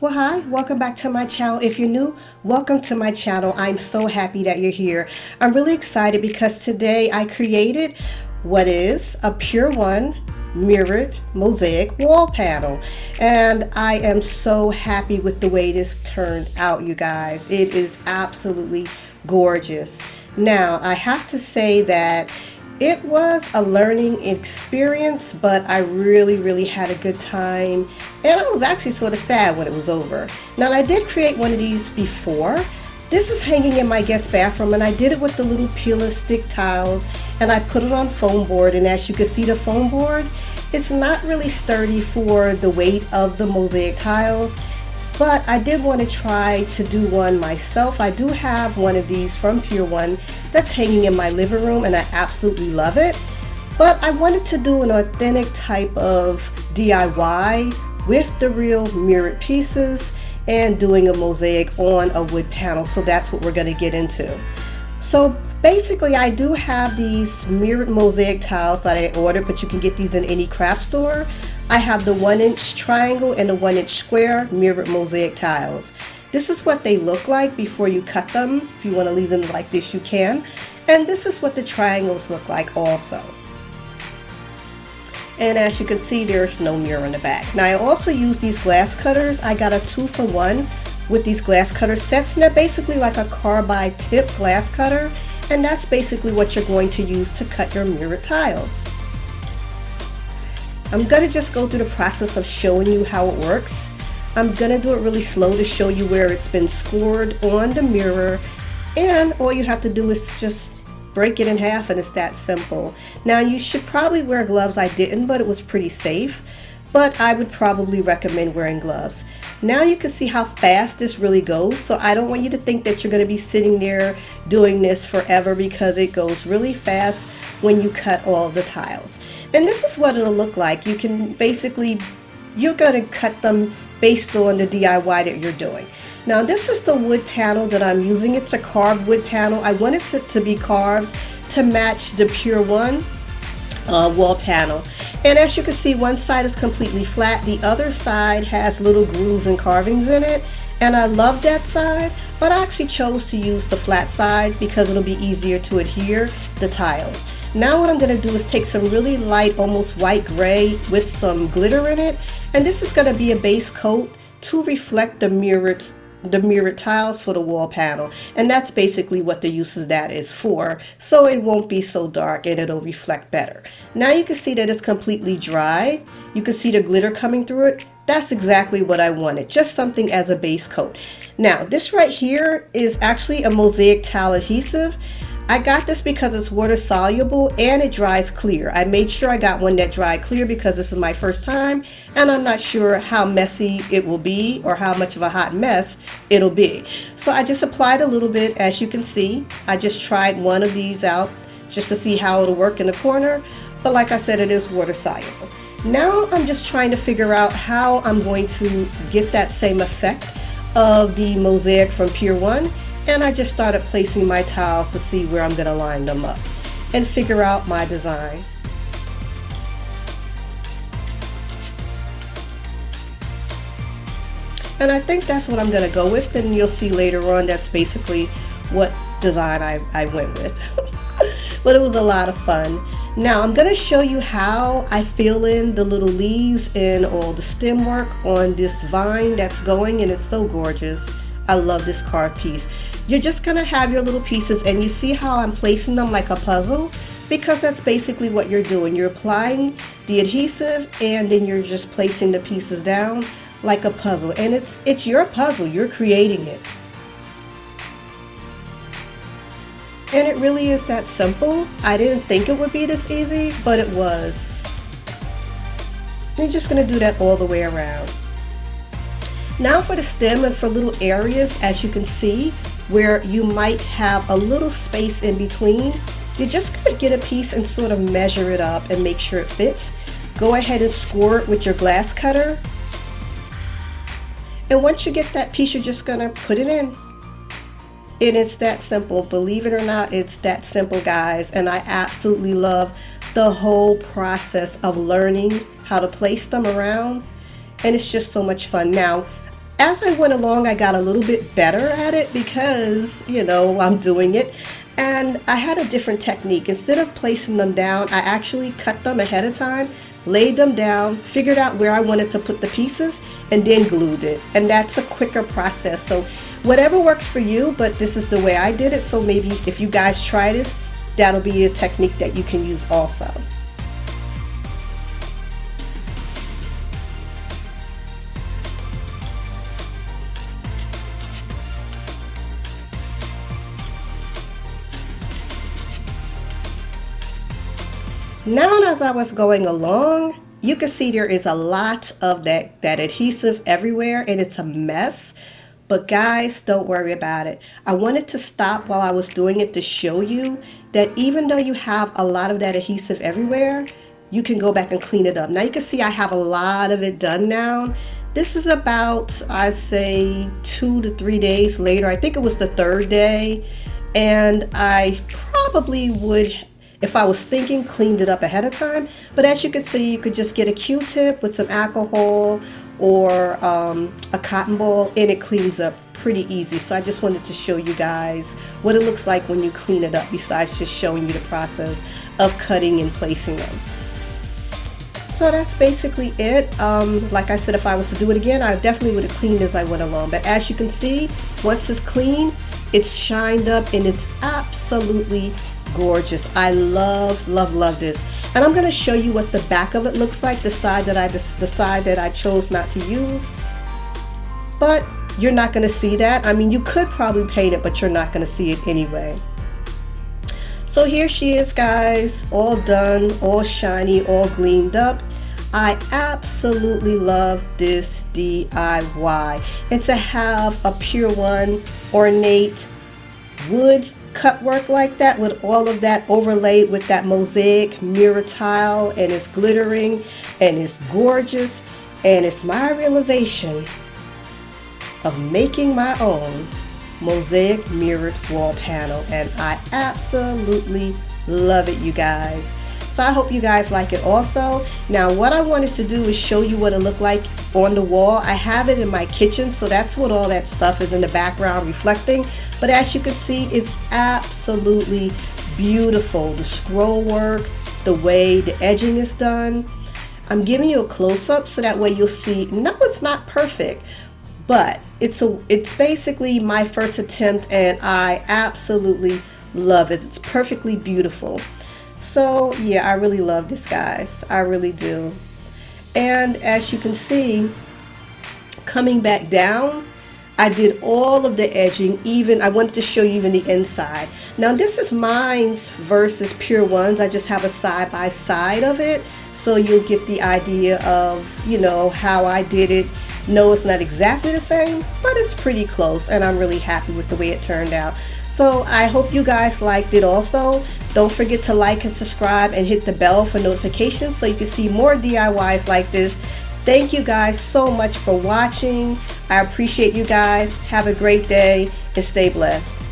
Well, hi, welcome back to my channel. If you're new, welcome to my channel. I'm so happy that you're here. I'm really excited because today I created what is a Pier 1 mirrored mosaic wall panel. And I am so happy with the way this turned out, you guys. It is absolutely gorgeous. Now, I have to say that it was a learning experience, but I really had a good time, and I was actually sort of sad when it was over. Now, I did create one of these before. This is hanging in my guest bathroom, and I did it with the little peeler stick tiles, and I put it on foam board, and as you can see, the foam board, it's not really sturdy for the weight of the mosaic tiles, but I did want to try to do one myself. I do have one of these from Pier 1 that's hanging in my living room, and I absolutely love it. But I wanted to do an authentic type of DIY with the real mirrored pieces and doing a mosaic on a wood panel. So that's what we're going to get into. So basically, I do have these mirrored mosaic tiles that I ordered, but you can get these in any craft store. I have the 1-inch triangle and the 1-inch square mirrored mosaic tiles. This is what they look like before you cut them. If you want to leave them like this, you can. And this is what the triangles look like also. And as you can see, there's no mirror in the back. Now, I also use these glass cutters. I got a 2-for-1 with these glass cutter sets, and they're basically like a carbide tip glass cutter. And that's basically what you're going to use to cut your mirrored tiles. I'm going to just go through the process of showing you how it works. I'm going to do it really slow to show you where it's been scored on the mirror, and all you have to do is just break it in half, and it's that simple. Now, you should probably wear gloves. I didn't, but it was pretty safe, but I would probably recommend wearing gloves. Now you can see how fast this really goes, so I don't want you to think that you're going to be sitting there doing this forever, because it goes really fast when you cut all of the tiles. And this is what it'll look like. You can basically, you're going to cut them based on the DIY that you're doing. Now, this is the wood panel that I'm using. It's a carved wood panel. I wanted it to be carved to match the Pier 1 wall panel. And as you can see, one side is completely flat. The other side has little grooves and carvings in it. And I love that side, but I actually chose to use the flat side because it'll be easier to adhere the tiles. Now what I'm going to do is take some really light, almost white gray with some glitter in it. And this is going to be a base coat to reflect the mirrored tiles for the wall panel. And that's basically what the use of that is for. So it won't be so dark and it'll reflect better. Now you can see that it's completely dry. You can see the glitter coming through it. That's exactly what I wanted, just something as a base coat. Now this right here is actually a mosaic tile adhesive. I got this because it's water soluble and it dries clear. I made sure I got one that dried clear because this is my first time and I'm not sure how messy it will be or how much of a hot mess it'll be. So I just applied a little bit. As you can see, I just tried one of these out just to see how it'll work in the corner. But like I said, it is water soluble. Now I'm just trying to figure out how I'm going to get that same effect of the mosaic from Pier 1. And I just started placing my tiles to see where I'm going to line them up and figure out my design. And I think that's what I'm going to go with, and you'll see later on that's basically what design I went with. But it was a lot of fun. Now I'm going to show you how I fill in the little leaves and all the stem work on this vine that's going, and it's so gorgeous. I love this carved piece. You're just going to have your little pieces, and you see how I'm placing them like a puzzle, because that's basically what you're doing. You're applying the adhesive and then you're just placing the pieces down like a puzzle, and it's your puzzle. You're creating it. And it really is that simple. I didn't think it would be this easy, but it was. You're just going to do that all the way around. Now for the stem and for little areas, as you can see, where you might have a little space in between, you're just going to get a piece and sort of measure it up and make sure it fits. Go ahead and score it with your glass cutter. And once you get that piece, you're just going to put it in. And it's that simple. Believe it or not, it's that simple, guys. And I absolutely love the whole process of learning how to place them around. And it's just so much fun. Now, As I went along, I got a little bit better at it because, I'm doing it. And I had a different technique. Instead of placing them down, I actually cut them ahead of time, laid them down, figured out where I wanted to put the pieces, and then glued it. And that's a quicker process. So whatever works for you, but this is the way I did it. So maybe if you guys try this, that'll be a technique that you can use also. Now, as I was going along, you can see there is a lot of that adhesive everywhere, and it's a mess. But guys, don't worry about it. I wanted to stop while I was doing it to show you that even though you have a lot of that adhesive everywhere, you can go back and clean it up. Now you can see I have a lot of it done now. This is about, I'd say, 2 to 3 days later. I think it was the third day. And I probably would, if I was thinking, cleaned it up ahead of time. But as you can see, you could just get a Q-tip with some alcohol or a cotton ball, and it cleans up pretty easy. So I just wanted to show you guys what it looks like when you clean it up, besides just showing you the process of cutting and placing them. So that's basically it. Like I said, if I was to do it again, I definitely would have cleaned as I went along. But as you can see, once it's clean, it's shined up and it's absolutely gorgeous. I love, love, love this. And I'm going to show you what the back of it looks like, the side that I chose not to use. But you're not going to see that. I mean, you could probably paint it, but you're not going to see it anyway. So here she is, guys, all done, all shiny, all gleamed up. I absolutely love this DIY. And to have a Pier 1 ornate wood cut work like that, with all of that overlaid with that mosaic mirror tile, and it's glittering and it's gorgeous, and it's my realization of making my own mosaic mirrored wall panel, and I absolutely love it, you guys. So I hope you guys like it also. Now what I wanted to do is show you what it looked like on the wall. I have it in my kitchen, so that's what all that stuff is in the background reflecting. But as you can see, it's absolutely beautiful. The scroll work, the way the edging is done. I'm giving you a close-up so that way you'll see. No, it's not perfect, but it's basically my first attempt, and I absolutely love it. It's perfectly beautiful. So yeah, I really love this, guys. I really do. And as you can see, coming back down, I did all of the edging. Even I wanted to show you even the inside. Now this is mine's versus Pier 1's. I just have a side by side of it, so you'll get the idea of, how I did it. No, it's not exactly the same, but it's pretty close, and I'm really happy with the way it turned out. So I hope you guys liked it also. Don't forget to like and subscribe and hit the bell for notifications so you can see more DIYs like this. Thank you guys so much for watching. I appreciate you guys. Have a great day and stay blessed.